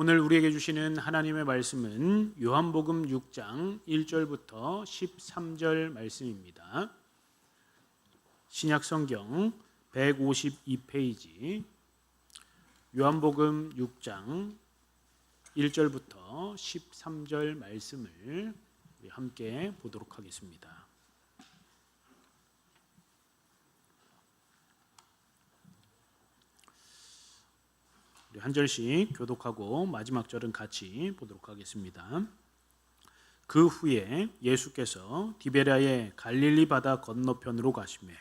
오늘 우리에게 주시는 하나님의 말씀은 요한복음 6장 1절부터 13절 말씀입니다. 신약성경 152페이지 요한복음 6장 1절부터 13절 말씀을 함께 보도록 하겠습니다. 우리 한 절씩 교독하고 마지막 절은 같이 보도록 하겠습니다. 그 후에 예수께서 디베랴의 갈릴리 바다 건너편으로 가시매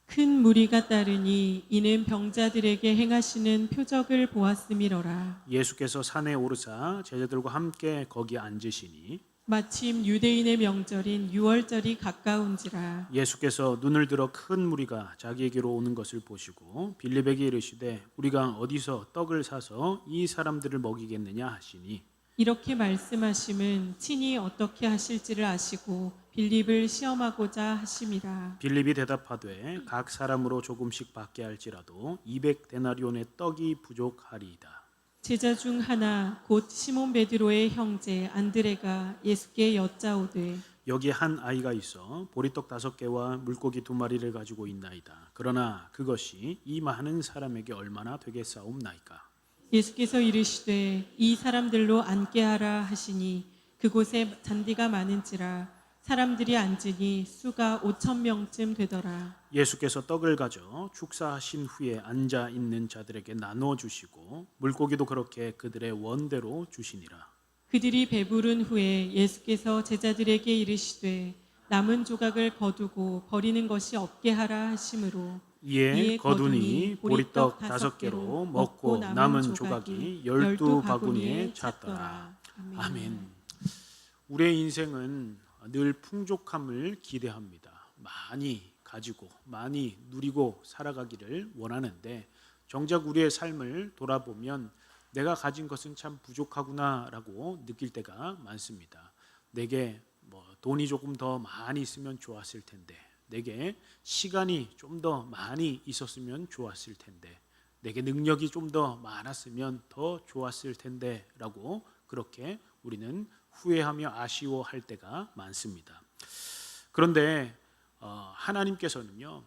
큰 무리가 따르니 이는 병자들에게 행하시는 표적을 보았음이로라. 예수께서 산에 오르사 제자들과 함께 거기 앉으시니 마침 유대인의 명절인 유월절이 가까운지라. 예수께서 눈을 들어 큰 무리가 자기에게로 오는 것을 보시고 빌립에게 이르시되 우리가 어디서 떡을 사서 이 사람들을 먹이겠느냐 하시니 이렇게 말씀하심은 친히 어떻게 하실지를 아시고 빌립을 시험하고자 하심이라. 빌립이 대답하되 각 사람으로 조금씩 받게 할지라도 200데나리온의 떡이 부족하리이다. 제자 중 하나 곧 시몬 베드로의 형제 안드레가 예수께 여짜오되 여기 한 아이가 있어 보리떡 5개와 물고기 2마리를 가지고 있나이다. 그러나 그것이 이 많은 사람에게 얼마나 되겠사옵나이까. 예수께서 이르시되 이 사람들로 앉게 하라 하시니 그곳에 잔디가 많은지라 사람들이 앉으니 수가 5,000명쯤 되더라. 예수께서 떡을 가져 축사하신 후에 앉아 있는 자들에게 나눠 주시고 물고기도 그렇게 그들의 원대로 주시니라. 그들이 배부른 후에 예수께서 제자들에게 이르시되 남은 조각을 거두고 버리는 것이 없게 하라 하심으로 이에 거두니 보리떡 5개로 먹고 남은 조각이 12바구니에 찼더라. 아멘. 우리의 인생은 늘 풍족함을 기대합니다. 많이 가지고 많이 누리고 살아가기를 원하는데 정작 우리의 삶을 돌아보면 내가 가진 것은 참 부족하구나라고 느낄 때가 많습니다. 내게 돈이 조금 더 많이 있으면 좋았을 텐데, 내게 시간이 좀 더 많이 있었으면 좋았을 텐데, 내게 능력이 좀 더 많았으면 더 좋았을 텐데 라고 그렇게 우리는 후회하며 아쉬워할 때가 많습니다. 그런데 하나님께서는요,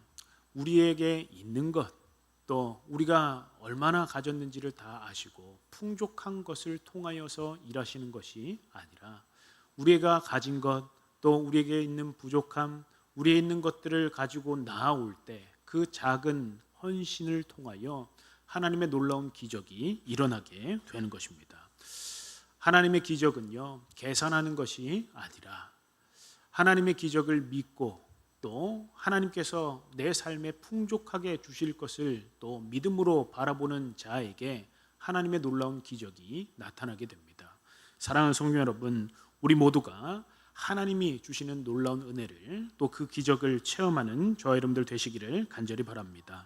우리에게 있는 것, 또 우리가 얼마나 가졌는지를 다 아시고 풍족한 것을 통하여서 일하시는 것이 아니라 우리가 가진 것, 또 우리에게 있는 부족함, 우리에 있는 것들을 가지고 나아올 때 그 작은 헌신을 통하여 하나님의 놀라운 기적이 일어나게 되는 것입니다. 하나님의 기적은요, 계산하는 것이 아니라 하나님의 기적을 믿고 또 하나님께서 내 삶에 풍족하게 주실 것을 또 믿음으로 바라보는 자에게 하나님의 놀라운 기적이 나타나게 됩니다. 사랑하는 성도 여러분, 우리 모두가 하나님이 주시는 놀라운 은혜를 또 그 기적을 체험하는 저와 여러분들 되시기를 간절히 바랍니다.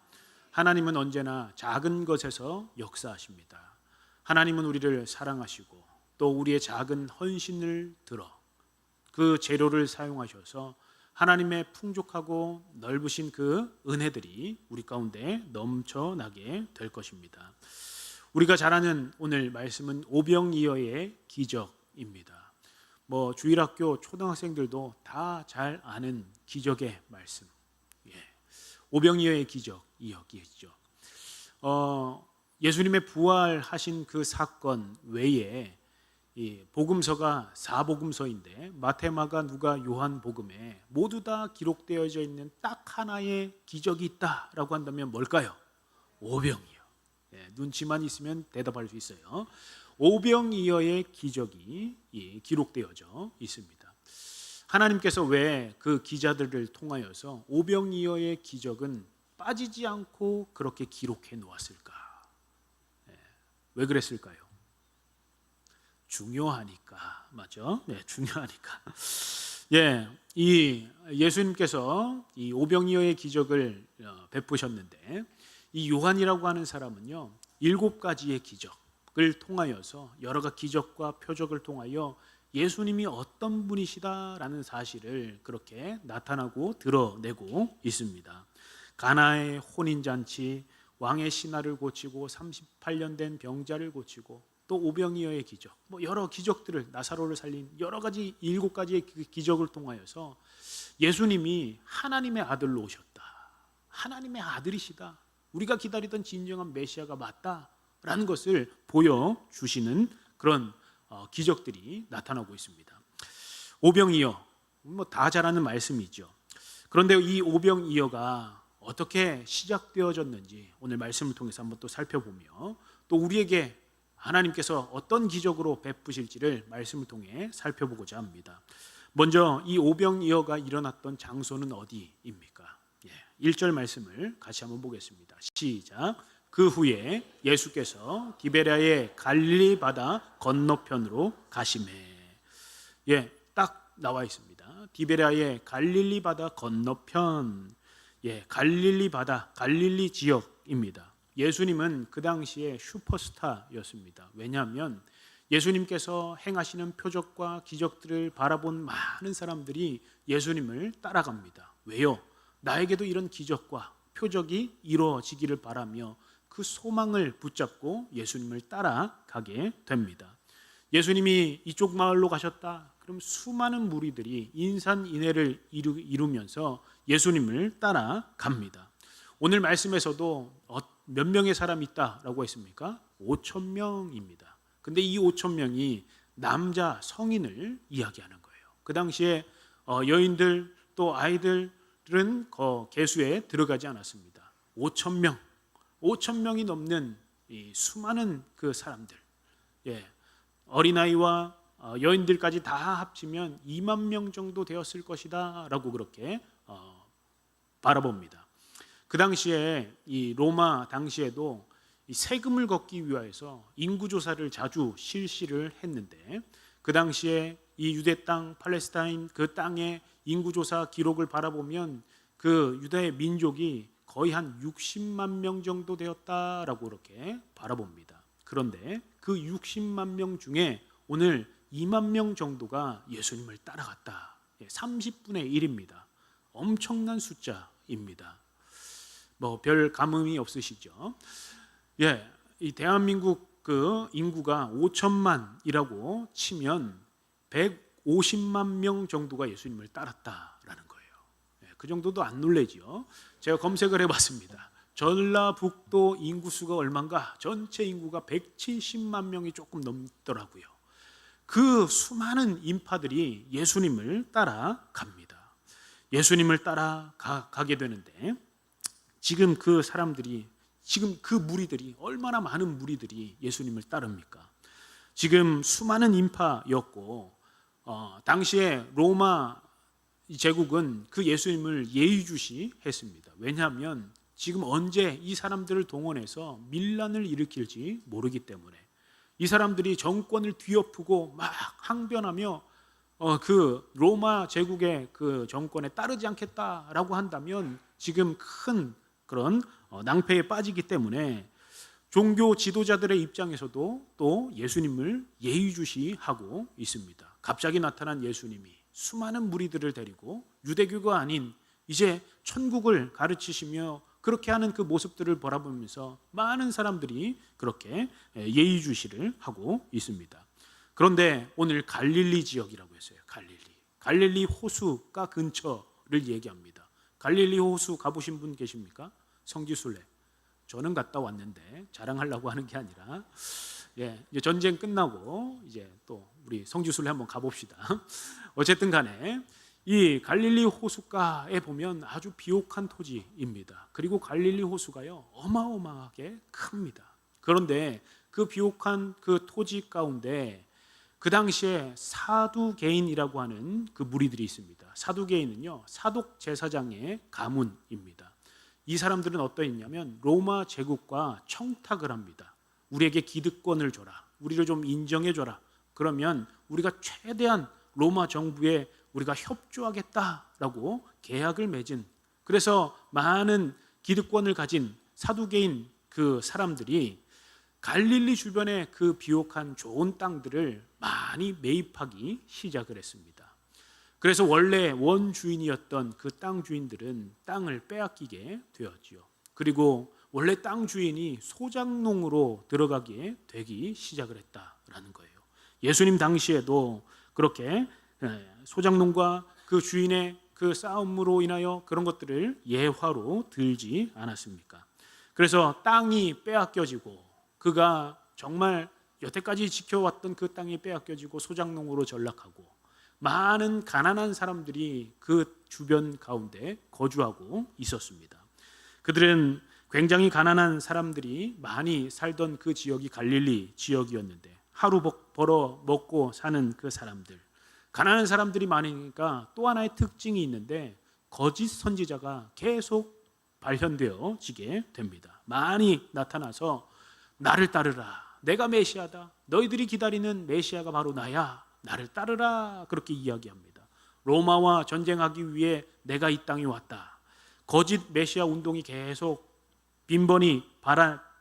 하나님은 언제나 작은 것에서 역사하십니다. 하나님은 우리를 사랑하시고 또 우리의 작은 헌신을 들어 그 재료를 사용하셔서 하나님의 풍족하고 넓으신 그 은혜들이 우리 가운데 넘쳐나게 될 것입니다. 우리가 잘 아는 오늘 말씀은 오병이어의 기적입니다. 주일학교 초등학생들도 다 잘 아는 기적의 말씀. 오병이어의 기적 이야기죠. 예수님의 부활하신 그 사건 외에 이 복음서가 4복음서인데 마태, 마가, 누가, 요한 복음에 모두 다 기록되어져 있는 딱 하나의 기적이 있다라고 한다면 뭘까요? 오병이어. 눈치만 있으면 대답할 수 있어요. 오병이어의 기적이 기록되어져 있습니다. 하나님께서 왜 그 기자들을 통하여서 오병이어의 기적은 빠지지 않고 그렇게 기록해 놓았을까? 왜 그랬을까요? 중요하니까. 맞죠? 중요하니까. 이 예수님께서 이 오병이어의 기적을 베푸셨는데 이 요한이라고 하는 사람은요, 7가지의 기적을 통하여서 여러 가지 기적과 표적을 통하여 예수님이 어떤 분이시다라는 사실을 그렇게 나타나고 드러내고 있습니다. 가나의 혼인잔치, 왕의 신하를 고치고 38년 된 병자를 고치고 또 오병이어의 기적, 여러 기적들을, 나사로를 살린 여러 가지 7가지의 기적을 통하여서 예수님이 하나님의 아들로 오셨다, 하나님의 아들이시다, 우리가 기다리던 진정한 메시아가 맞다라는 것을 보여주시는 그런 기적들이 나타나고 있습니다. 오병이어, 다 잘 아는 말씀이죠. 그런데 이 오병이어가 어떻게 시작되어졌는지 오늘 말씀을 통해서 한번 또 살펴보며, 또 우리에게 하나님께서 어떤 기적으로 베푸실지를 말씀을 통해 살펴보고자 합니다. 먼저 이 오병이어가 일어났던 장소는 어디입니까? 1절 말씀을 같이 한번 보겠습니다. 시작. 그 후에 예수께서 디베랴의 갈릴리 바다 건너편으로 가시매. 딱 나와 있습니다. 디베랴의 갈릴리 바다 건너편. 갈릴리 바다, 갈릴리 지역입니다. 예수님은 그 당시에 슈퍼스타였습니다. 왜냐하면 예수님께서 행하시는 표적과 기적들을 바라본 많은 사람들이 예수님을 따라갑니다. 왜요? 나에게도 이런 기적과 표적이 이루어지기를 바라며 그 소망을 붙잡고 예수님을 따라가게 됩니다. 예수님이 이쪽 마을로 가셨다, 그럼 수많은 무리들이 인산인해를 이루면서 예수님을 따라갑니다. 오늘 말씀에서도 몇 명의 사람이 있다라고 했습니까? 5,000명입니다. 근데 이 5,000명이 남자 성인을 이야기하는 거예요. 그 당시에 여인들 또 아이들은 계수에 들어가지 않았습니다. 5,000명이 넘는 이 수많은 그 사람들, 어린아이와 여인들까지 다 합치면 2만 명 정도 되었을 것이다 라고 그렇게 바라봅니다. 그 당시에 이 로마 당시에도 이 세금을 걷기 위하여서 인구조사를 자주 실시를 했는데, 그 당시에 이 유대 땅 팔레스타인 그 땅의 인구조사 기록을 바라보면 그 유다의 민족이 거의 한 60만 명 정도 되었다라고 그렇게 바라봅니다. 그런데 그 60만 명 중에 오늘 2만 명 정도가 예수님을 따라갔다. 30분의 1입니다. 엄청난 숫자입니다. 별 감흥이 없으시죠? 이 대한민국 그 인구가 5천만이라고 치면 150만 명 정도가 예수님을 따랐다라는 거예요. 그 정도도 안 놀라지요. 제가 검색을 해봤습니다. 전라북도 인구수가 얼마인가? 전체 인구가 170만 명이 조금 넘더라고요. 그 수많은 인파들이 예수님을 따라갑니다. 예수님을 따라가게 되는데, 지금 그 사람들이, 지금 그 무리들이, 얼마나 많은 무리들이 예수님을 따릅니까? 지금 수많은 인파였고, 당시에 로마 제국은 그 예수님을 예의주시했습니다. 왜냐하면 지금 언제 이 사람들을 동원해서 밀란을 일으킬지 모르기 때문에, 이 사람들이 정권을 뒤엎고 막 항변하며 그 로마 제국의 그 정권에 따르지 않겠다라고 한다면 지금 큰 그런 낭패에 빠지기 때문에 종교 지도자들의 입장에서도 또 예수님을 예의주시하고 있습니다. 갑자기 나타난 예수님이 수많은 무리들을 데리고 유대교가 아닌 이제 천국을 가르치시며 그렇게 하는 그 모습들을 바라보면서 많은 사람들이 그렇게 예의주시를 하고 있습니다. 그런데 오늘 갈릴리 지역이라고 했어요. 갈릴리 호수가 근처를 얘기합니다. 갈릴리 호수 가보신 분 계십니까? 성지순례. 저는 갔다 왔는데 자랑하려고 하는 게 아니라, 이제 전쟁 끝나고 이제 또 우리 성지순례 한번 가봅시다. 어쨌든 간에 이 갈릴리 호숫가에 보면 아주 비옥한 토지입니다. 그리고 갈릴리 호수가요 어마어마하게 큽니다. 그런데 그 비옥한 그 토지 가운데 그 당시에 사두개인이라고 하는 그 무리들이 있습니다. 사두개인은요 사독 제사장의 가문입니다. 이 사람들은 어떠했냐면 로마 제국과 청탁을 합니다. 우리에게 기득권을 줘라, 우리를 좀 인정해줘라. 그러면 우리가 최대한 로마 정부에 우리가 협조하겠다라고 계약을 맺은, 그래서 많은 기득권을 가진 사두개인 그 사람들이 갈릴리 주변의 그 비옥한 좋은 땅들을 많이 매입하기 시작을 했습니다. 그래서 원래 원주인이었던 그 땅 주인들은 땅을 빼앗기게 되었지요. 그리고 원래 땅 주인이 소작농으로 들어가게 되기 시작을 했다라는 거예요. 예수님 당시에도 그렇게 소작농과 그 주인의 그 싸움으로 인하여 그런 것들을 예화로 들지 않았습니까? 그래서 땅이 빼앗겨지고 그가 정말 여태까지 지켜왔던 그 땅이 빼앗겨지고 소작농으로 전락하고 많은 가난한 사람들이 그 주변 가운데 거주하고 있었습니다. 그들은 굉장히 가난한 사람들이 많이 살던 그 지역이 갈릴리 지역이었는데 하루 벌어 먹고 사는 그 사람들, 가난한 사람들이 많으니까 또 하나의 특징이 있는데 거짓 선지자가 계속 발현되어지게 됩니다. 많이 나타나서 나를 따르라, 내가 메시아다, 너희들이 기다리는 메시아가 바로 나야, 나를 따르라, 그렇게 이야기합니다. 로마와 전쟁하기 위해 내가 이 땅에 왔다. 거짓 메시아 운동이 계속 빈번히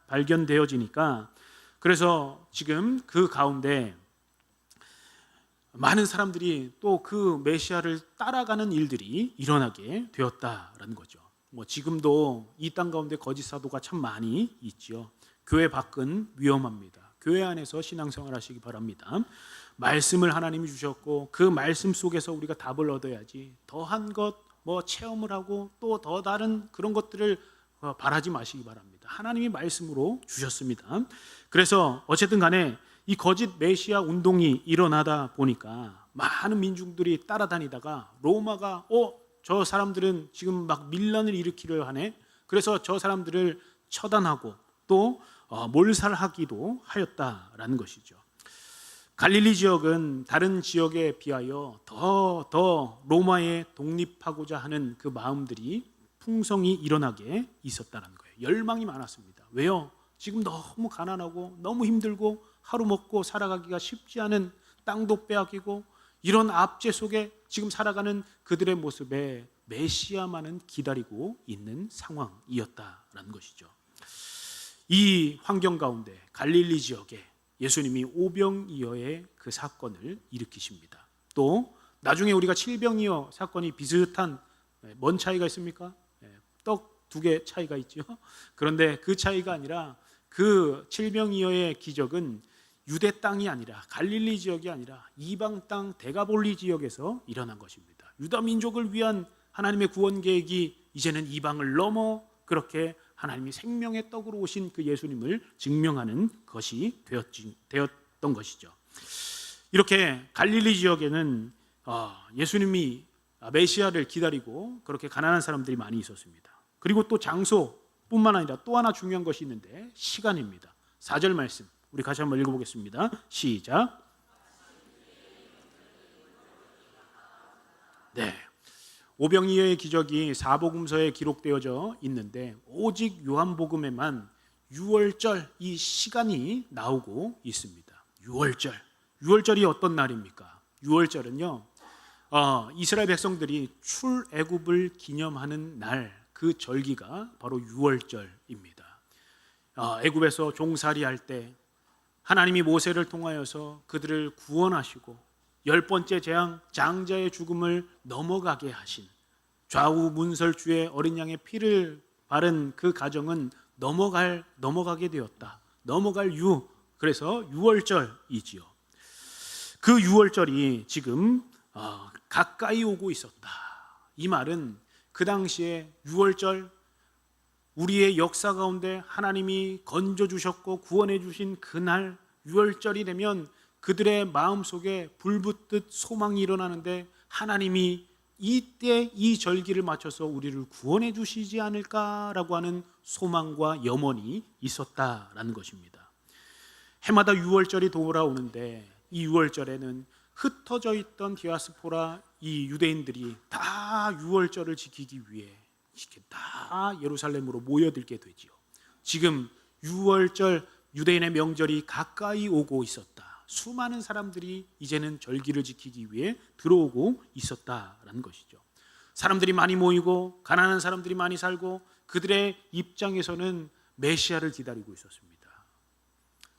발견되어지니까 그래서 지금 그 가운데 많은 사람들이 또 그 메시아를 따라가는 일들이 일어나게 되었다라는 거죠. 지금도 이 땅 가운데 거짓 사도가 참 많이 있죠. 교회 밖은 위험합니다. 교회 안에서 신앙생활 하시기 바랍니다. 말씀을 하나님이 주셨고 그 말씀 속에서 우리가 답을 얻어야지 더한 것 체험을 하고 또 더 다른 그런 것들을 바라지 마시기 바랍니다. 하나님이 말씀으로 주셨습니다. 그래서 어쨌든 간에 이 거짓 메시아 운동이 일어나다 보니까 많은 민중들이 따라다니다가 로마가 저 사람들은 지금 막 밀란을 일으키려 하네. 그래서 저 사람들을 처단하고 또 몰살하기도 하였다라는 것이죠. 갈릴리 지역은 다른 지역에 비하여 더 로마에 독립하고자 하는 그 마음들이 풍성히 일어나게 있었다는 거예요. 열망이 많았습니다. 왜요? 지금 너무 가난하고 너무 힘들고 하루 먹고 살아가기가 쉽지 않은, 땅도 빼앗기고 이런 압제 속에 지금 살아가는 그들의 모습에 메시아만은 기다리고 있는 상황이었다라는 것이죠. 이 환경 가운데 갈릴리 지역에 예수님이 오병이어의 그 사건을 일으키십니다. 또 나중에 우리가 칠병이어 사건이 비슷한, 뭔 차이가 있습니까? 떡 두 개 차이가 있죠. 그런데 그 차이가 아니라 그 칠병이어의 기적은 유대 땅이 아니라 갈릴리 지역이 아니라 이방 땅 데가볼리 지역에서 일어난 것입니다. 유다 민족을 위한 하나님의 구원 계획이 이제는 이방을 넘어 그렇게 하나님이 생명의 떡으로 오신 그 예수님을 증명하는 것이 되었던 것이죠. 이렇게 갈릴리 지역에는 예수님이 메시아를 기다리고 그렇게 가난한 사람들이 많이 있었습니다. 그리고 또 장소뿐만 아니라 또 하나 중요한 것이 있는데 시간입니다. 4절 말씀 우리 같이 한번 읽어보겠습니다. 시작. 네, 오병이어의 기적이 사복음서에 기록되어져 있는데 오직 요한복음에만 6월절 이 시간이 나오고 있습니다. 6월절이 어떤 날입니까? 6월절은요 이스라엘 백성들이 출애굽을 기념하는 날, 그 절기가 바로 6월절입니다. 애굽에서 종살이할 때 하나님이 모세를 통하여서 그들을 구원하시고 10번째 재앙 장자의 죽음을 넘어가게 하신, 좌우 문설주의 어린 양의 피를 바른 그 가정은 넘어가게 되었다. 넘어갈 그래서 6월절이지요. 그 6월절이 지금 가까이 오고 있었다. 이 말은 그 당시에 6월절, 우리의 역사 가운데 하나님이 건져주셨고 구원해 주신 그날 6월절이 되면 그들의 마음속에 불붙듯 소망이 일어나는데 하나님이 이때 이 절기를 맞춰서 우리를 구원해 주시지 않을까라고 하는 소망과 염원이 있었다라는 것입니다. 해마다 6월절이 돌아오는데 이 6월절에는 흩어져 있던 디아스포라 이 유대인들이 다 6월절을 지키기 위해 이렇게 다 예루살렘으로 모여들게 되지요. 지금 6월절 유대인의 명절이 가까이 오고 있었다. 수많은 사람들이 이제는 절기를 지키기 위해 들어오고 있었다라는 것이죠. 사람들이 많이 모이고 가난한 사람들이 많이 살고 그들의 입장에서는 메시아를 기다리고 있었습니다.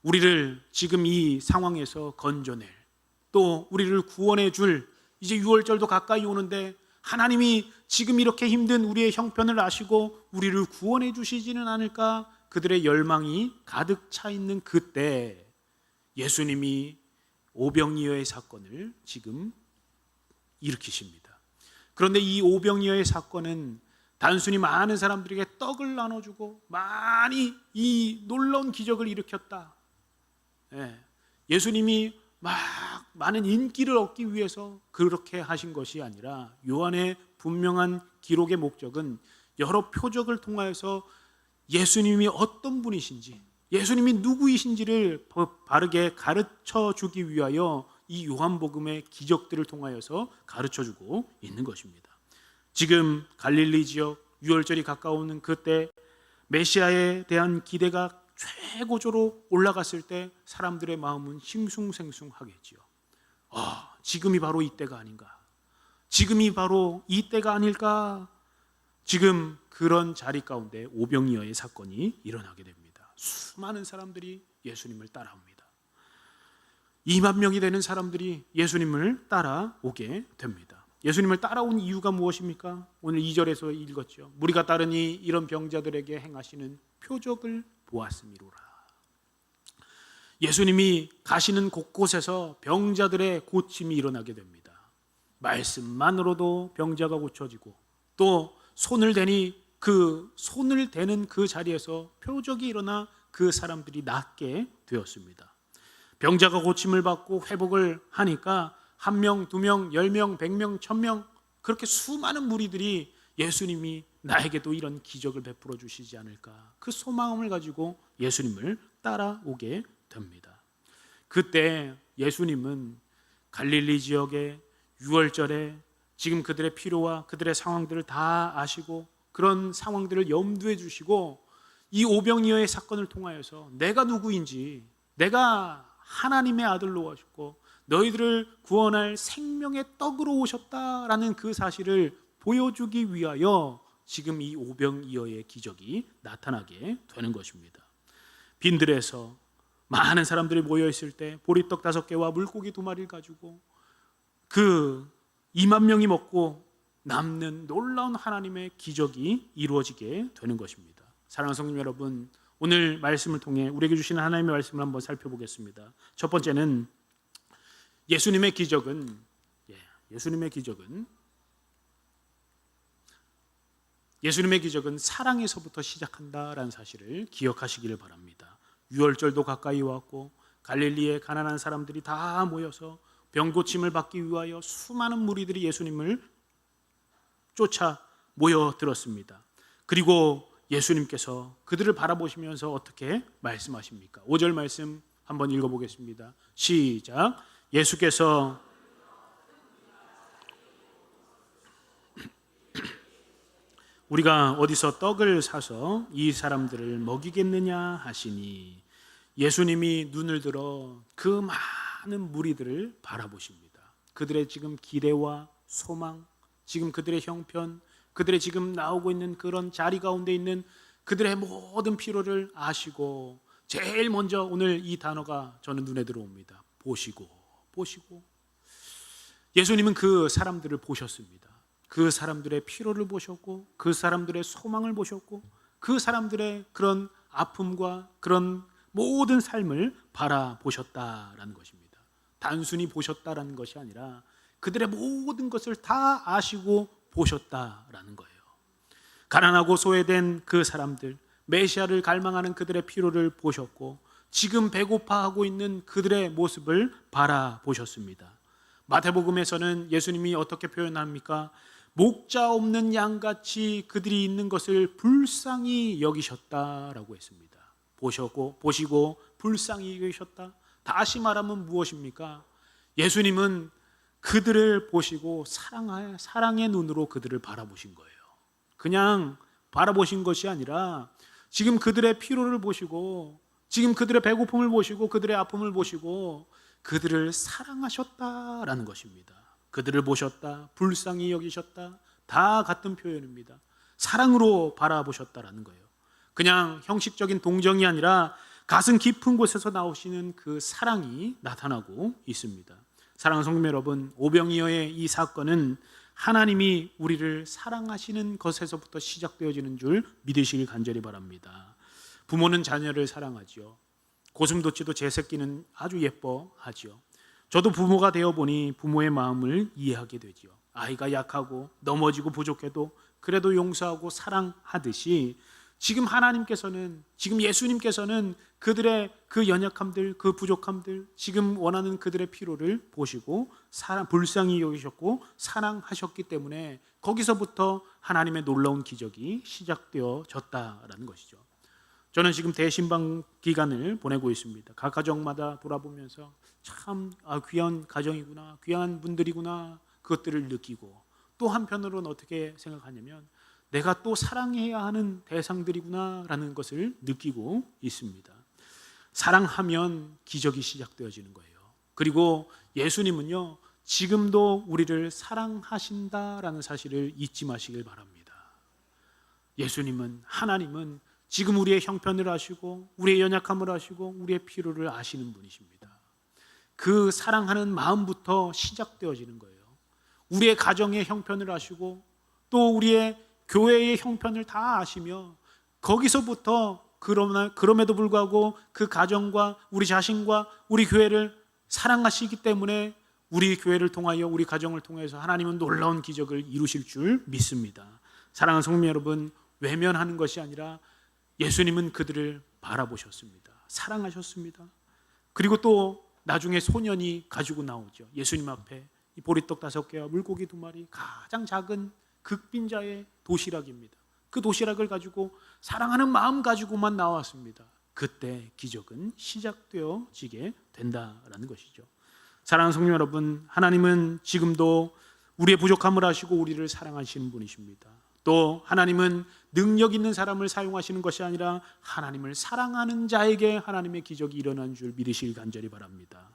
우리를 지금 이 상황에서 건져낼, 또 우리를 구원해 줄, 이제 6월절도 가까이 오는데 하나님이 지금 이렇게 힘든 우리의 형편을 아시고 우리를 구원해 주시지는 않을까? 그들의 열망이 가득 차 있는 그때 예수님이 오병이어의 사건을 지금 일으키십니다. 그런데 이 오병이어의 사건은 단순히 많은 사람들에게 떡을 나눠주고 많이 이 놀라운 기적을 일으켰다. 예수님이 막 많은 인기를 얻기 위해서 그렇게 하신 것이 아니라 요한의 분명한 기록의 목적은 여러 표적을 통하여서 예수님이 어떤 분이신지, 예수님이 누구이신지를 바르게 가르쳐 주기 위하여 이 요한복음의 기적들을 통하여서 가르쳐 주고 있는 것입니다. 지금 갈릴리 지역 유월절이 가까우는 그때 메시아에 대한 기대가 최고조로 올라갔을 때 사람들의 마음은 싱숭생숭하겠지요. 지금이 바로 이때가 아닌가? 지금이 바로 이때가 아닐까? 지금 그런 자리 가운데 오병이어의 사건이 일어나게 됩니다. 수많은 사람들이 예수님을 따라옵니다. 2만 명이 되는 사람들이 예수님을 따라오게 됩니다. 예수님을 따라온 이유가 무엇입니까? 오늘 2절에서 읽었죠. 무리가 따르니 이런 병자들에게 행하시는 표적을 보았음이로라. 예수님이 가시는 곳곳에서 병자들의 고침이 일어나게 됩니다. 말씀만으로도 병자가 고쳐지고 또 손을 대니 그 손을 대는 그 자리에서 표적이 일어나 그 사람들이 낫게 되었습니다. 병자가 고침을 받고 회복을 하니까 1명, 2명, 10명, 100명, 1000명 그렇게 수많은 무리들이 예수님이 나에게도 이런 기적을 베풀어 주시지 않을까, 그 소망을 가지고 예수님을 따라오게 됩니다. 그때 예수님은 갈릴리 지역의 유월절에 지금 그들의 필요와 그들의 상황들을 다 아시고 그런 상황들을 염두에 주시고 이 오병이어의 사건을 통하여서 내가 누구인지, 내가 하나님의 아들로 오셨고 너희들을 구원할 생명의 떡으로 오셨다라는 그 사실을 보여주기 위하여 지금 이 오병이어의 기적이 나타나게 되는 것입니다. 빈들에서 많은 사람들이 모여 있을 때 보리떡 5개와 물고기 2마리를 가지고 그 2만 명이 먹고 남는 놀라운 하나님의 기적이 이루어지게 되는 것입니다. 사랑하는 성도 여러분, 오늘 말씀을 통해 우리에게 주시는 하나님의 말씀을 한번 살펴보겠습니다. 첫 번째는 예수님의 기적은 사랑에서부터 시작한다라는 사실을 기억하시기를 바랍니다. 유월절도 가까이 왔고 갈릴리에 가난한 사람들이 다 모여서 병고침을 받기 위하여 수많은 무리들이 예수님을 쫓아 모여들었습니다. 그리고 예수님께서 그들을 바라보시면서 어떻게 말씀하십니까? 5절 말씀 한번 읽어보겠습니다. 시작. 예수께서 우리가 어디서 떡을 사서 이 사람들을 먹이겠느냐 하시니, 예수님이 눈을 들어 그 많은 무리들을 바라보십니다. 그들의 지금 기대와 소망, 지금 그들의 형편, 그들의 지금 나오고 있는 그런 자리 가운데 있는 그들의 모든 필요를 아시고 제일 먼저 오늘 이 단어가 저는 눈에 들어옵니다. 보시고. 예수님은 그 사람들을 보셨습니다. 그 사람들의 필요를 보셨고 그 사람들의 소망을 보셨고 그 사람들의 그런 아픔과 그런 모든 삶을 바라보셨다라는 것입니다. 단순히 보셨다라는 것이 아니라 그들의 모든 것을 다 아시고 보셨다라는 거예요. 가난하고 소외된 그 사람들, 메시아를 갈망하는 그들의 필요를 보셨고 지금 배고파하고 있는 그들의 모습을 바라보셨습니다. 마태복음에서는 예수님이 어떻게 표현합니까? 목자 없는 양같이 그들이 있는 것을 불쌍히 여기셨다라고 했습니다. 보시고 불쌍히 여기셨다. 다시 말하면 무엇입니까? 예수님은 그들을 보시고 사랑의 눈으로 그들을 바라보신 거예요. 그냥 바라보신 것이 아니라 지금 그들의 필요를 보시고 지금 그들의 배고픔을 보시고 그들의 아픔을 보시고 그들을 사랑하셨다라는 것입니다. 그들을 보셨다, 불쌍히 여기셨다, 다 같은 표현입니다. 사랑으로 바라보셨다라는 거예요. 그냥 형식적인 동정이 아니라 가슴 깊은 곳에서 나오시는 그 사랑이 나타나고 있습니다. 사랑하는 성도 여러분, 오병이어의 이 사건은 하나님이 우리를 사랑하시는 것에서부터 시작되어지는 줄 믿으시길 간절히 바랍니다. 부모는 자녀를 사랑하지요. 고슴도치도 제 새끼는 아주 예뻐하지요. 저도 부모가 되어보니 부모의 마음을 이해하게 되지요. 아이가 약하고 넘어지고 부족해도 그래도 용서하고 사랑하듯이 지금 하나님께서는, 지금 예수님께서는 그들의 그 연약함들, 그 부족함들, 지금 원하는 그들의 필요를 보시고 불쌍히 여기셨고 사랑하셨기 때문에 거기서부터 하나님의 놀라운 기적이 시작되어졌다라는 것이죠. 저는 지금 대신방 기간을 보내고 있습니다. 각 가정마다 돌아보면서 참 귀한 가정이구나, 귀한 분들이구나, 그것들을 느끼고, 또 한편으로는 어떻게 생각하냐면 내가 또 사랑해야 하는 대상들이구나 라는 것을 느끼고 있습니다. 사랑하면 기적이 시작되어지는 거예요. 그리고 예수님은요, 지금도 우리를 사랑하신다라는 사실을 잊지 마시길 바랍니다. 예수님은, 하나님은 지금 우리의 형편을 아시고 우리의 연약함을 아시고 우리의 필요를 아시는 분이십니다. 그 사랑하는 마음부터 시작되어지는 거예요. 우리의 가정의 형편을 아시고 또 우리의 교회의 형편을 다 아시며 거기서부터 그럼에도 불구하고 그 가정과 우리 자신과 우리 교회를 사랑하시기 때문에 우리 교회를 통하여, 우리 가정을 통해서 하나님은 놀라운 기적을 이루실 줄 믿습니다. 사랑하는 성도 여러분, 외면하는 것이 아니라 예수님은 그들을 바라보셨습니다. 사랑하셨습니다. 그리고 또 나중에 소년이 가지고 나오죠. 예수님 앞에 이 보리떡 5개와 물고기 2마리, 가장 작은 극빈자의 도시락입니다. 그 도시락을 가지고 사랑하는 마음 가지고만 나왔습니다. 그때 기적은 시작되어지게 된다라는 것이죠. 사랑하는 성도 여러분, 하나님은 지금도 우리의 부족함을 아시고 우리를 사랑하시는 분이십니다. 또 하나님은 능력 있는 사람을 사용하시는 것이 아니라 하나님을 사랑하는 자에게 하나님의 기적이 일어난 줄 믿으시길 간절히 바랍니다.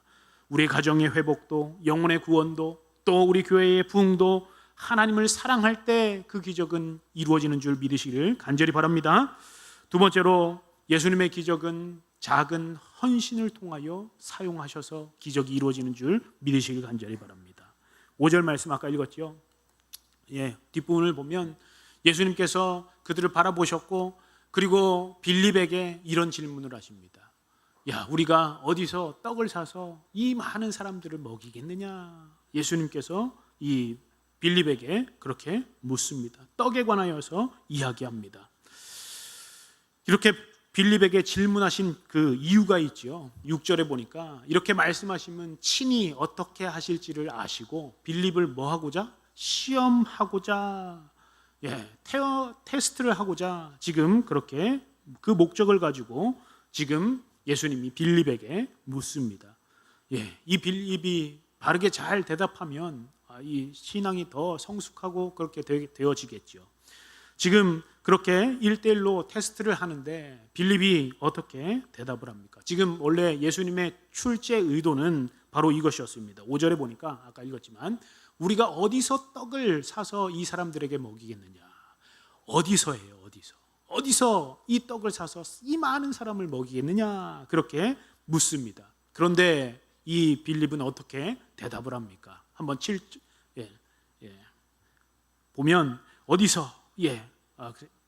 우리의 가정의 회복도, 영혼의 구원도, 또 우리 교회의 부흥도 하나님을 사랑할 때 그 기적은 이루어지는 줄 믿으시기를 간절히 바랍니다. 두 번째로, 예수님의 기적은 작은 헌신을 통하여 사용하셔서 기적이 이루어지는 줄 믿으시길 간절히 바랍니다. 5절 말씀 아까 읽었죠. 뒷부분을 보면 예수님께서 그들을 바라보셨고 그리고 빌립에게 이런 질문을 하십니다. 야, 우리가 어디서 떡을 사서 이 많은 사람들을 먹이겠느냐? 예수님께서 이 빌립에게 그렇게 묻습니다. 떡에 관하여서 이야기합니다. 이렇게 빌립에게 질문하신 그 이유가 있죠. 6절에 보니까 이렇게 말씀하시면 친히 어떻게 하실지를 아시고 빌립을 뭐 하고자? 시험하고자, 테스트를 하고자 지금 그렇게 그 목적을 가지고 지금 예수님이 빌립에게 묻습니다. 이 빌립이 바르게 잘 대답하면 이 신앙이 더 성숙하고 그렇게 되어지겠죠. 지금 그렇게 1대1로 테스트를 하는데 빌립이 어떻게 대답을 합니까? 지금 원래 예수님의 출제 의도는 바로 이것이었습니다. 5절에 보니까 아까 읽었지만 우리가 어디서 떡을 사서 이 사람들에게 먹이겠느냐? 어디서예요? 어디서 이 떡을 사서 이 많은 사람을 먹이겠느냐? 그렇게 묻습니다. 그런데 이 빌립은 어떻게 대답을 합니까? 한번 보면 어디서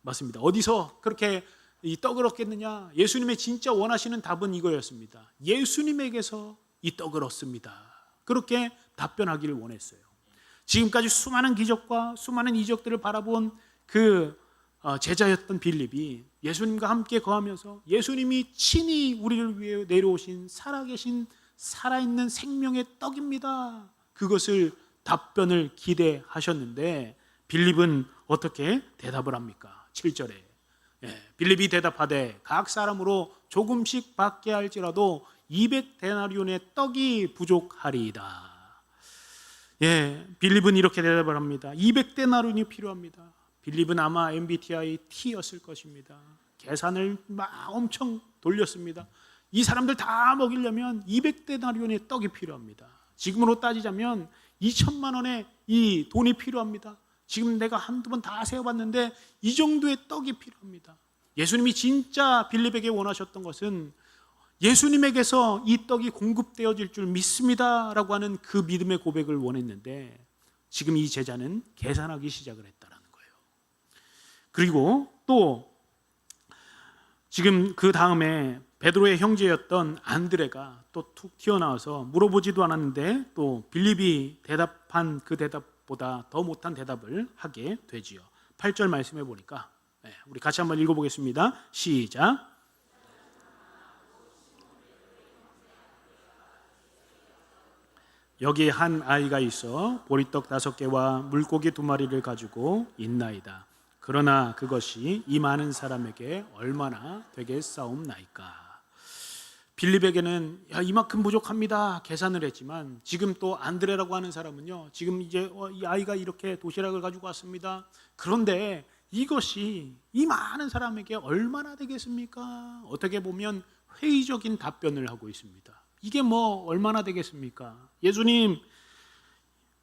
맞습니다. 어디서 그렇게 이 떡을 얻겠느냐? 예수님의 진짜 원하시는 답은 이거였습니다. 예수님에게서 이 떡을 얻습니다. 그렇게 답변하기를 원했어요. 지금까지 수많은 기적과 수많은 이적들을 바라본 그 제자였던 빌립이 예수님과 함께 거하면서 예수님이 친히 우리를 위해 내려오신 살아계신 살아있는 생명의 떡입니다. 그것을 답변을 기대하셨는데 빌립은 어떻게 대답을 합니까? 7절에 빌립이 대답하되 각 사람으로 조금씩 받게 할지라도 200데나리온의 떡이 부족하리이다. 빌립은 이렇게 대답을 합니다. 200데나리온이 필요합니다. 빌립은 아마 MBTI T였을 것입니다. 계산을 막 엄청 돌렸습니다. 이 사람들 다 먹이려면 200데나리온의 떡이 필요합니다. 지금으로 따지자면 2천만 원의 이 돈이 필요합니다. 지금 내가 한두 번 다 세어봤는데 이 정도의 떡이 필요합니다. 예수님이 진짜 빌립에게 원하셨던 것은 예수님에게서 이 떡이 공급되어질 줄 믿습니다 라고 하는 그 믿음의 고백을 원했는데 지금 이 제자는 계산하기 시작을 했다라는 거예요. 그리고 또 지금 그 다음에 베드로의 형제였던 안드레가 또 툭 튀어나와서 물어보지도 않았는데 또 빌립이 대답한 그 대답보다 더 못한 대답을 하게 되지요. 8절 말씀해 보니까 우리 같이 한번 읽어보겠습니다. 시작. 여기 한 아이가 있어 보리떡 5개와 물고기 2마리를 가지고 있나이다. 그러나 그것이 이 많은 사람에게 얼마나 되겠사옵나이까. 빌립에게는 이만큼 부족합니다 계산을 했지만, 지금 또 안드레라고 하는 사람은요, 지금 이제 이 아이가 이렇게 도시락을 가지고 왔습니다. 그런데 이것이 이 많은 사람에게 얼마나 되겠습니까? 어떻게 보면 회의적인 답변을 하고 있습니다. 이게 뭐 얼마나 되겠습니까? 예수님,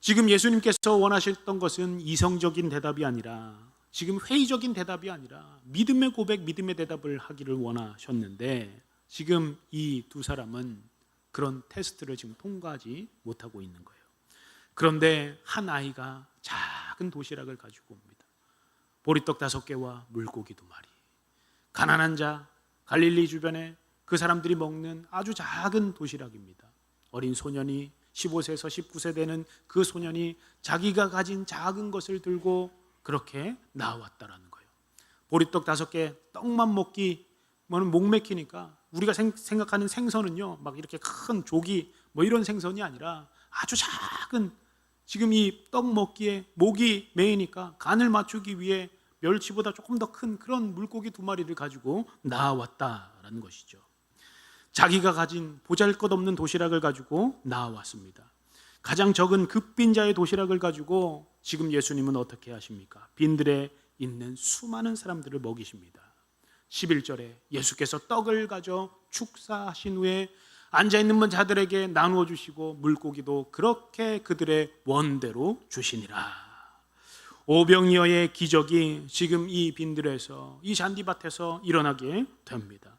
지금 예수님께서 원하셨던 것은 이성적인 대답이 아니라, 지금 회의적인 대답이 아니라 믿음의 고백, 믿음의 대답을 하기를 원하셨는데, 지금 이 두 사람은 그런 테스트를 지금 통과하지 못하고 있는 거예요. 그런데 한 아이가 작은 도시락을 가지고 옵니다. 보리떡 5개와 물고기 2마리. 가난한 자, 갈릴리 주변에 그 사람들이 먹는 아주 작은 도시락입니다. 어린 소년이 15세에서 19세 되는 그 소년이 자기가 가진 작은 것을 들고 그렇게 나왔다라는 거예요. 보리떡 5개, 떡만 먹기 목 맥히니까 우리가 생각하는 생선은요, 막 이렇게 큰 조기 뭐 이런 생선이 아니라 아주 작은, 지금 이 떡 먹기에 목이 메이니까 간을 맞추기 위해 멸치보다 조금 더 큰 그런 물고기 2마리를 가지고 나왔다라는 것이죠. 자기가 가진 보잘것없는 도시락을 가지고 나왔습니다. 가장 적은 급빈자의 도시락을 가지고 지금 예수님은 어떻게 하십니까? 빈들에 있는 수많은 사람들을 먹이십니다. 11절에 예수께서 떡을 가져 축사하신 후에 앉아있는 자들에게 나누어 주시고 물고기도 그렇게 그들의 원대로 주시니라. 오병이어의 기적이 지금 이 빈들에서, 이 잔디밭에서 일어나게 됩니다.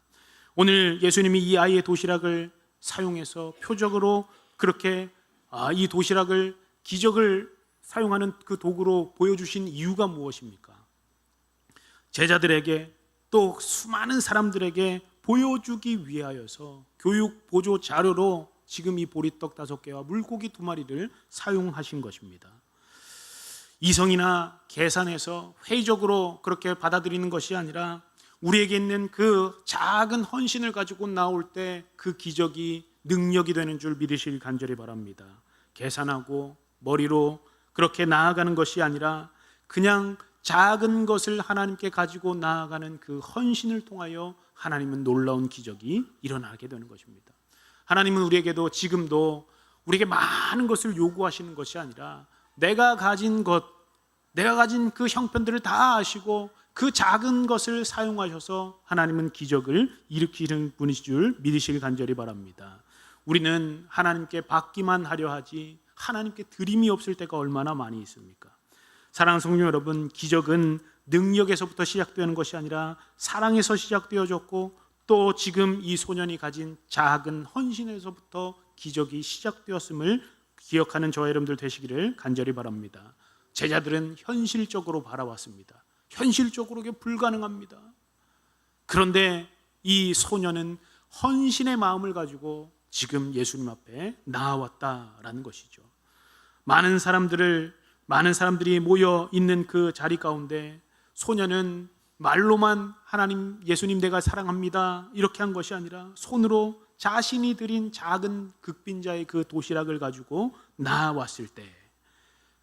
오늘 예수님이 이 아이의 도시락을 사용해서 표적으로 그렇게 이 도시락을, 기적을 사용하는 그 도구로 보여주신 이유가 무엇입니까? 제자들에게 또 수많은 사람들에게 보여주기 위하여서 교육 보조 자료로 지금 이 보리떡 5개와 물고기 2마리를 사용하신 것입니다. 이성이나 계산해서 회의적으로 그렇게 받아들이는 것이 아니라 우리에게 있는 그 작은 헌신을 가지고 나올 때 그 기적이 능력이 되는 줄 믿으실 간절히 바랍니다. 계산하고 머리로 그렇게 나아가는 것이 아니라 그냥 작은 것을 하나님께 가지고 나아가는 그 헌신을 통하여 하나님은 놀라운 기적이 일어나게 되는 것입니다. 하나님은 우리에게도 지금도 우리에게 많은 것을 요구하시는 것이 아니라 내가 가진 것, 내가 가진 그 형편들을 다 아시고 그 작은 것을 사용하셔서 하나님은 기적을 일으키는 분이신 줄 믿으시길 간절히 바랍니다. 우리는 하나님께 받기만 하려 하지 하나님께 드림이 없을 때가 얼마나 많이 있습니까? 사랑하는 성도 여러분, 기적은 능력에서부터 시작되는 것이 아니라 사랑에서 시작되어졌고, 또 지금 이 소년이 가진 작은 헌신에서부터 기적이 시작되었음을 기억하는 저와 여러분들 되시기를 간절히 바랍니다. 제자들은 현실적으로 바라왔습니다. 현실적으로 그게 불가능합니다. 그런데 이 소년은 헌신의 마음을 가지고 지금 예수님 앞에 나왔다라는 것이죠. 많은 사람들이 모여 있는 그 자리 가운데 소년은 말로만 하나님, 예수님 내가 사랑합니다 이렇게 한 것이 아니라 손으로 자신이 드린 작은 극빈자의 그 도시락을 가지고 나왔을 때,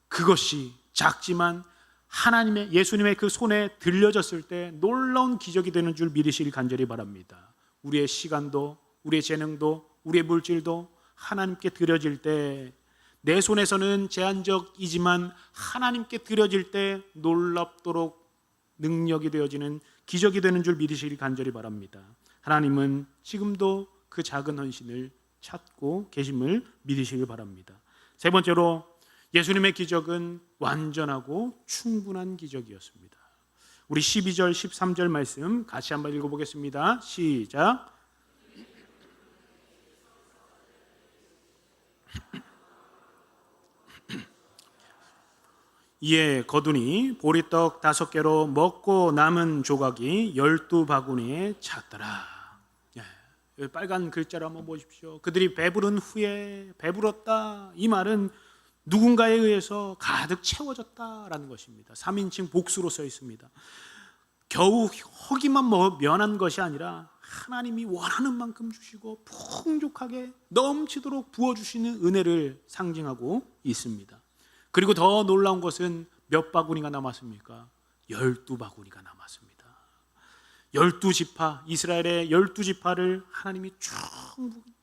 그것이 작지만 하나님의, 예수님의 그 손에 들려졌을 때 놀라운 기적이 되는 줄 믿으시길 간절히 바랍니다. 우리의 시간도, 우리의 재능도, 우리의 물질도 하나님께 드려질 때, 내 손에서는 제한적이지만 하나님께 드려질 때 놀랍도록 능력이 되어지는 기적이 되는 줄 믿으시길 간절히 바랍니다. 하나님은 지금도 그 작은 헌신을 찾고 계심을 믿으시길 바랍니다. 세 번째로, 예수님의 기적은 완전하고 충분한 기적이었습니다. 우리 12절 13절 말씀 같이 한번 읽어보겠습니다. 시작. 이에 거두니 보리떡 5개로 먹고 남은 조각이 12바구니에 찼더라. 여기 빨간 글자로 한번 보십시오. 그들이 배부른 후에 배불었다. 이 말은 누군가에 의해서 가득 채워졌다라는 것입니다. 3인칭 복수로 써 있습니다. 겨우 허기만 면한 것이 아니라 하나님이 원하는 만큼 주시고 풍족하게 넘치도록 부어주시는 은혜를 상징하고 있습니다. 그리고 더 놀라운 것은 몇 바구니가 남았습니까? 12바구니가 남았습니다. 12지파, 이스라엘의 12지파를 하나님이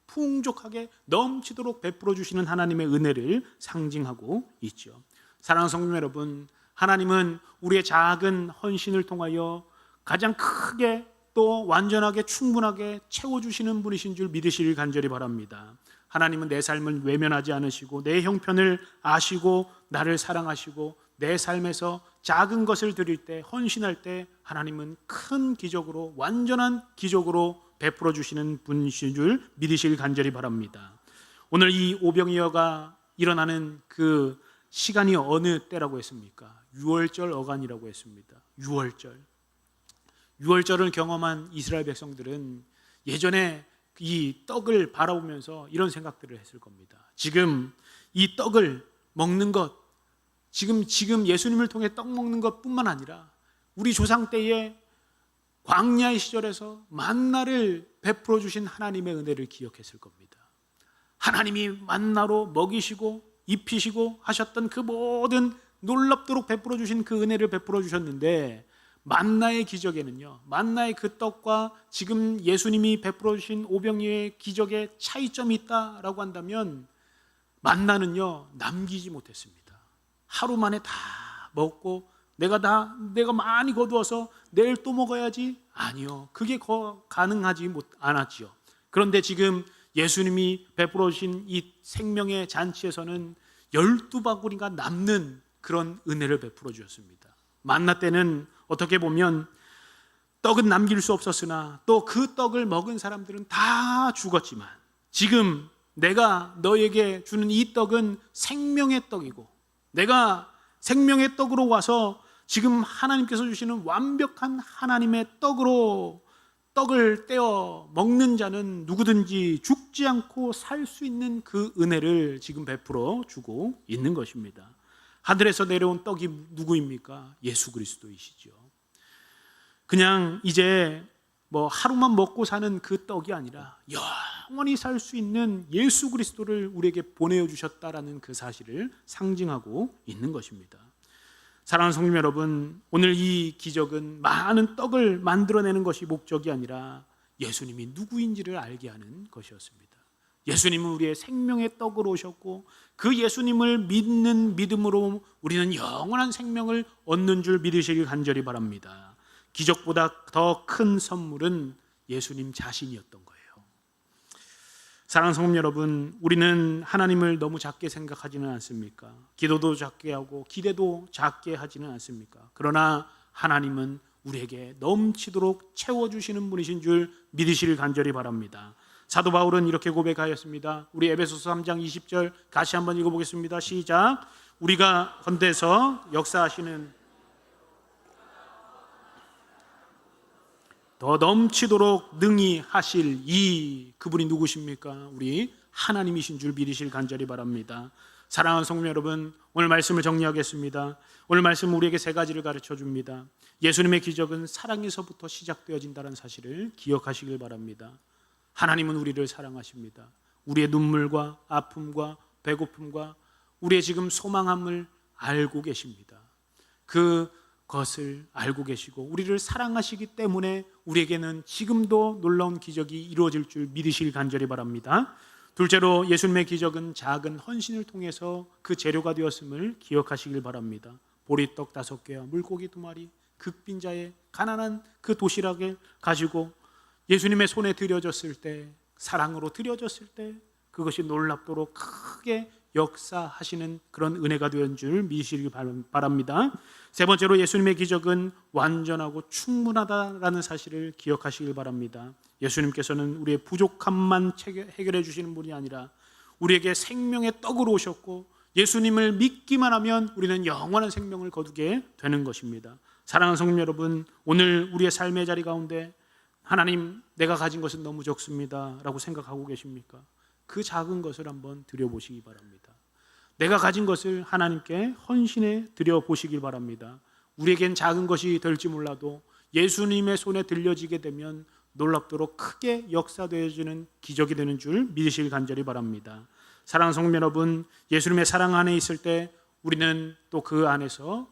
풍족하게 넘치도록 베풀어 주시는 하나님의 은혜를 상징하고 있죠. 사랑하는 성도 여러분, 하나님은 우리의 작은 헌신을 통하여 가장 크게 또 완전하게 충분하게 채워주시는 분이신 줄 믿으시길 간절히 바랍니다. 하나님은 내 삶을 외면하지 않으시고 내 형편을 아시고 나를 사랑하시고 내 삶에서 작은 것을 드릴 때, 헌신할 때 하나님은 큰 기적으로, 완전한 기적으로 베풀어 주시는 분이신 줄 믿으시길 간절히 바랍니다. 오늘 이 오병이어가 일어나는 그 시간이 어느 때라고 했습니까? 6월절 어간이라고 했습니다. 6월절을 경험한 이스라엘 백성들은 예전에 이 떡을 바라보면서 이런 생각들을 했을 겁니다. 지금 이 떡을 먹는 것, 지금 예수님을 통해 떡 먹는 것뿐만 아니라 우리 조상 때에 광야의 시절에서 만나를 베풀어 주신 하나님의 은혜를 기억했을 겁니다. 하나님이 만나로 먹이시고 입히시고 하셨던 그 모든 놀랍도록 베풀어 주신 그 은혜를 베풀어 주셨는데, 만나의 기적에는요, 만나의 그 떡과 지금 예수님이 베풀어 주신 오병이어의 기적에 차이점이 있다라고 한다면, 만나는요 남기지 못했습니다. 하루 만에 다 먹고 내가 많이 거두어서 내일 또 먹어야지? 아니요, 그게 가능하지 않았지요. 그런데 지금 예수님이 베풀어 주신 이 생명의 잔치에서는 12바구니가 남는 그런 은혜를 베풀어 주셨습니다. 만나 때는 어떻게 보면 떡은 남길 수 없었으나 또 그 떡을 먹은 사람들은 다 죽었지만, 지금 내가 너에게 주는 이 떡은 생명의 떡이고, 내가 생명의 떡으로 와서 지금 하나님께서 주시는 완벽한 하나님의 떡을 떼어 먹는 자는 누구든지 죽지 않고 살 수 있는 그 은혜를 지금 베풀어 주고 있는 것입니다. 하늘에서 내려온 떡이 누구입니까? 예수 그리스도이시죠. 그냥 이제 하루만 먹고 사는 그 떡이 아니라 영원히 살 수 있는 예수 그리스도를 우리에게 보내어 주셨다라는 그 사실을 상징하고 있는 것입니다. 사랑하는 성도 여러분, 오늘 이 기적은 많은 떡을 만들어내는 것이 목적이 아니라 예수님이 누구인지를 알게 하는 것이었습니다. 예수님은 우리의 생명의 떡으로 오셨고, 그 예수님을 믿는 믿음으로 우리는 영원한 생명을 얻는 줄 믿으시길 간절히 바랍니다. 기적보다 더 큰 선물은 예수님 자신이었던 거예요. 사랑하는 성도 여러분, 우리는 하나님을 너무 작게 생각하지는 않습니까? 기도도 작게 하고 기대도 작게 하지는 않습니까? 그러나 하나님은 우리에게 넘치도록 채워주시는 분이신 줄 믿으시길 간절히 바랍니다. 사도 바울은 이렇게 고백하였습니다. 우리 에베소서 3장 20절 같이 한번 읽어보겠습니다. 시작. 우리가 건대서 역사하시는 더 넘치도록 능히 하실 이 그분이 누구십니까? 우리 하나님이신 줄 믿으실 간절히 바랍니다. 사랑하는 성도 여러분, 오늘 말씀을 정리하겠습니다. 오늘 말씀은 우리에게 세 가지를 가르쳐 줍니다. 예수님의 기적은 사랑에서부터 시작되어진다는 사실을 기억하시길 바랍니다. 하나님은 우리를 사랑하십니다. 우리의 눈물과 아픔과 배고픔과 우리의 지금 소망함을 알고 계십니다. 그것을 알고 계시고 우리를 사랑하시기 때문에 우리에게는 지금도 놀라운 기적이 이루어질 줄 믿으시길 간절히 바랍니다. 둘째로, 예수님의 기적은 작은 헌신을 통해서 그 재료가 되었음을 기억하시길 바랍니다. 보리떡 5개와 물고기 2마리, 극빈자의 가난한 그 도시락을 가지고 예수님의 손에 드려졌을 때, 사랑으로 드려졌을 때 그것이 놀랍도록 크게 역사하시는 그런 은혜가 된 줄 믿으시길 바랍니다. 세 번째로, 예수님의 기적은 완전하고 충분하다라는 사실을 기억하시길 바랍니다. 예수님께서는 우리의 부족함만 해결해 주시는 분이 아니라 우리에게 생명의 떡으로 오셨고 예수님을 믿기만 하면 우리는 영원한 생명을 거두게 되는 것입니다. 사랑하는 성도 여러분, 오늘 우리의 삶의 자리 가운데 하나님, 내가 가진 것은 너무 적습니다 라고 생각하고 계십니까? 그 작은 것을 한번 드려보시기 바랍니다. 내가 가진 것을 하나님께 헌신해 드려보시길 바랍니다. 우리에겐 작은 것이 될지 몰라도 예수님의 손에 들려지게 되면 놀랍도록 크게 역사되어지는 기적이 되는 줄 믿으시길 간절히 바랍니다. 사랑하는 성도 여러분, 예수님의 사랑 안에 있을 때 우리는 또 그 안에서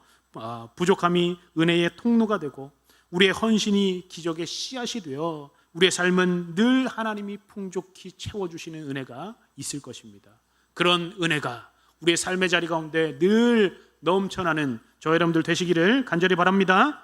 부족함이 은혜의 통로가 되고 우리의 헌신이 기적의 씨앗이 되어 우리의 삶은 늘 하나님이 풍족히 채워주시는 은혜가 있을 것입니다. 그런 은혜가 우리의 삶의 자리 가운데 늘 넘쳐나는 저 여러분들 되시기를 간절히 바랍니다.